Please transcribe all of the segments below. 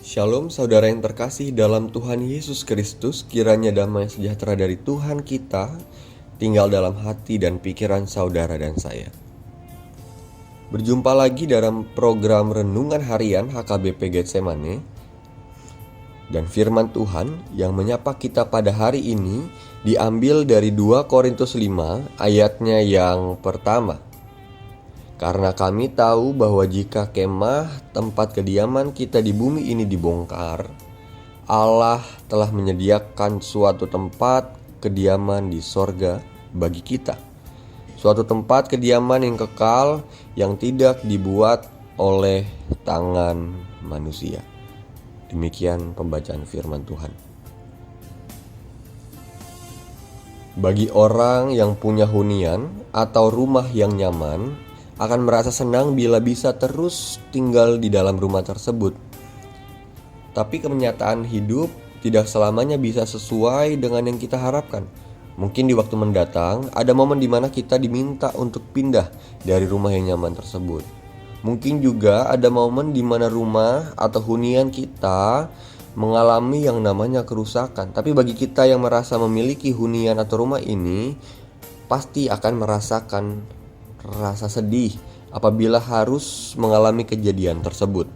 Shalom saudara yang terkasih dalam Tuhan Yesus Kristus, kiranya damai sejahtera dari Tuhan kita tinggal dalam hati dan pikiran saudara dan saya. Berjumpa lagi dalam program Renungan Harian HKBP Getsemane. Dan firman Tuhan yang menyapa kita pada hari ini diambil dari 2 Korintus 5 ayatnya yang pertama. Karena kami tahu bahwa jika kemah tempat kediaman kita di bumi ini dibongkar, Allah telah menyediakan suatu tempat kediaman di sorga bagi kita. Suatu tempat kediaman yang kekal yang tidak dibuat oleh tangan manusia. Demikian pembacaan firman Tuhan. Bagi orang yang punya hunian atau rumah yang nyaman, akan merasa senang bila bisa terus tinggal di dalam rumah tersebut. Tapi kenyataan hidup tidak selamanya bisa sesuai dengan yang kita harapkan. Mungkin di waktu mendatang ada momen di mana kita diminta untuk pindah dari rumah yang nyaman tersebut. Mungkin juga ada momen di mana rumah atau hunian kita mengalami yang namanya kerusakan. Tapi bagi kita yang merasa memiliki hunian atau rumah ini, pasti akan merasakan rasa sedih apabila harus mengalami kejadian tersebut.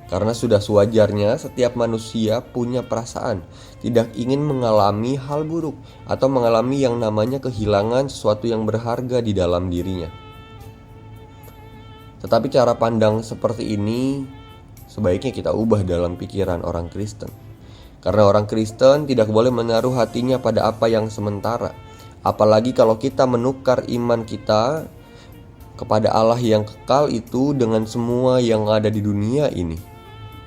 Karena sudah sewajarnya setiap manusia punya perasaan tidak ingin mengalami hal buruk atau mengalami yang namanya kehilangan sesuatu yang berharga di dalam dirinya. Tetapi cara pandang seperti ini sebaiknya kita ubah dalam pikiran orang Kristen. Karena orang Kristen tidak boleh menaruh hatinya pada apa yang sementara. Apalagi kalau kita menukar iman kita kepada Allah yang kekal itu dengan semua yang ada di dunia ini.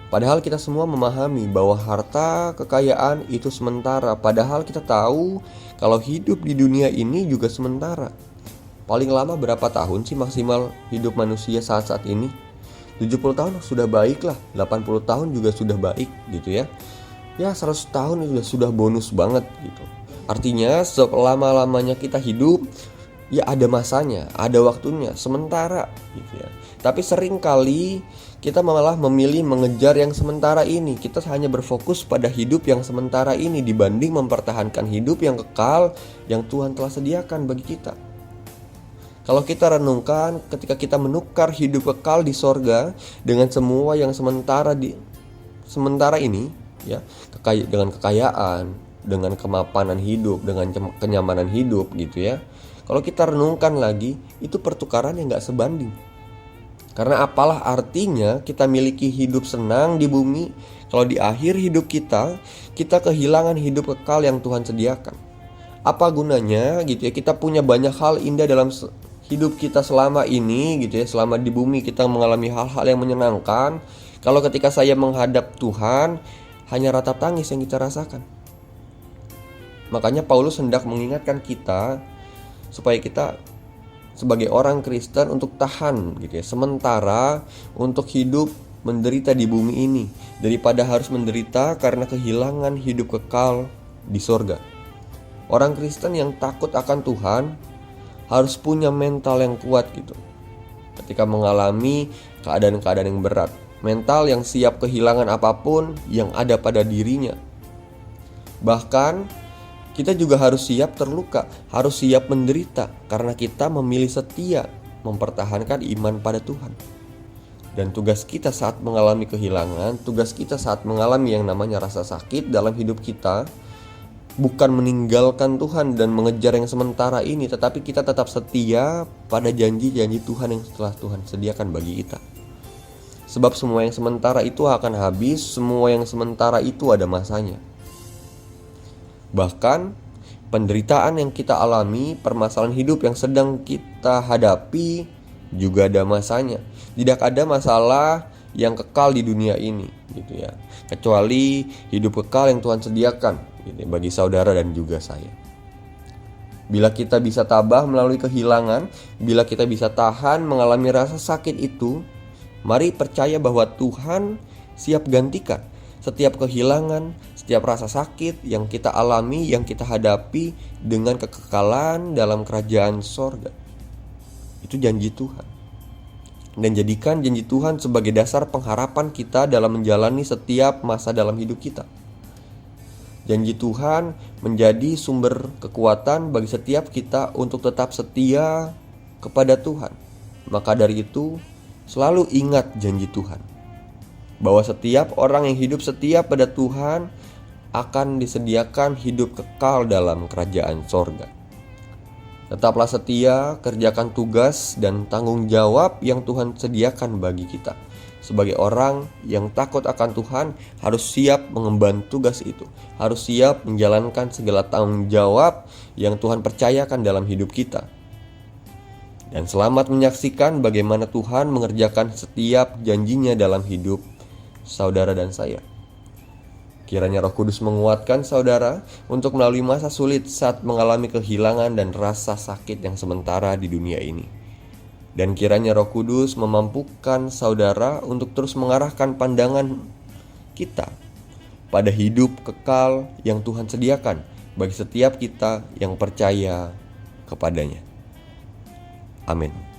Padahal kita semua memahami bahwa harta kekayaan itu sementara. Padahal kita tahu kalau hidup di dunia ini juga sementara. Paling lama berapa tahun sih maksimal hidup manusia saat-saat ini? 70 tahun sudah baik lah, 80 tahun juga sudah baik gitu ya. Ya 100 tahun itu sudah bonus banget gitu. Artinya selama-lamanya kita hidup, ya ada masanya, ada waktunya, sementara gitu ya. Tapi seringkali kita malah memilih mengejar yang sementara ini. Kita hanya berfokus pada hidup yang sementara ini dibanding mempertahankan hidup yang kekal yang Tuhan telah sediakan bagi kita. Kalau kita renungkan ketika kita menukar hidup kekal di sorga dengan semua yang sementara ini ya, dengan kekayaan, dengan kemapanan hidup, dengan kenyamanan hidup gitu ya. Kalau kita renungkan lagi, itu pertukaran yang gak sebanding. Karena apalah artinya kita miliki hidup senang di bumi kalau di akhir hidup kita kehilangan hidup kekal yang Tuhan sediakan. Apa gunanya gitu ya, kita punya banyak hal indah dalam hidup kita selama ini gitu ya. Selama di bumi kita mengalami hal-hal yang menyenangkan, kalau ketika saya menghadap Tuhan hanya ratap tangis yang kita rasakan. Makanya Paulus hendak mengingatkan kita supaya kita sebagai orang Kristen untuk tahan gitu ya, sementara untuk hidup menderita di bumi ini daripada harus menderita karena kehilangan hidup kekal di sorga. Orang Kristen yang takut akan Tuhan harus punya mental yang kuat gitu ketika mengalami keadaan-keadaan yang berat. Mental yang siap kehilangan apapun yang ada pada dirinya. Bahkan kita juga harus siap terluka, harus siap menderita karena kita memilih setia mempertahankan iman pada Tuhan. Dan tugas kita saat mengalami kehilangan, tugas kita saat mengalami yang namanya rasa sakit dalam hidup kita, bukan meninggalkan Tuhan dan mengejar yang sementara ini, tetapi kita tetap setia pada janji-janji Tuhan yang telah Tuhan sediakan bagi kita. Sebab semua yang sementara itu akan habis, semua yang sementara itu ada masanya. Bahkan penderitaan yang kita alami, permasalahan hidup yang sedang kita hadapi juga ada masanya. Tidak ada masalah yang kekal di dunia ini gitu ya, kecuali hidup kekal yang Tuhan sediakan gitu, bagi saudara dan juga saya. Bila kita bisa tabah melalui kehilangan, bila kita bisa tahan mengalami rasa sakit itu, mari percaya bahwa Tuhan siap gantikan setiap kehilangan, setiap rasa sakit yang kita alami, yang kita hadapi dengan kekekalan dalam kerajaan sorga. Itu janji Tuhan. dan jadikan janji Tuhan sebagai dasar pengharapan kita dalam menjalani setiap masa dalam hidup kita. Janji Tuhan menjadi sumber kekuatan bagi setiap kita untuk tetap setia kepada Tuhan. Maka dari itu, selalu ingat janji Tuhan, bahwa setiap orang yang hidup setia pada Tuhan akan disediakan hidup kekal dalam kerajaan sorga. Tetaplah setia, kerjakan tugas dan tanggung jawab yang Tuhan sediakan bagi kita. Sebagai orang yang takut akan Tuhan, harus siap mengemban tugas itu, harus siap menjalankan segala tanggung jawab yang Tuhan percayakan dalam hidup kita. Dan selamat menyaksikan bagaimana Tuhan mengerjakan setiap janjinya dalam hidup saudara dan saya. Kiranya Roh Kudus menguatkan saudara untuk melalui masa sulit saat mengalami kehilangan dan rasa sakit yang sementara di dunia ini. Dan kiranya Roh Kudus memampukan saudara untuk terus mengarahkan pandangan kita pada hidup kekal yang Tuhan sediakan bagi setiap kita yang percaya kepadanya. Amin.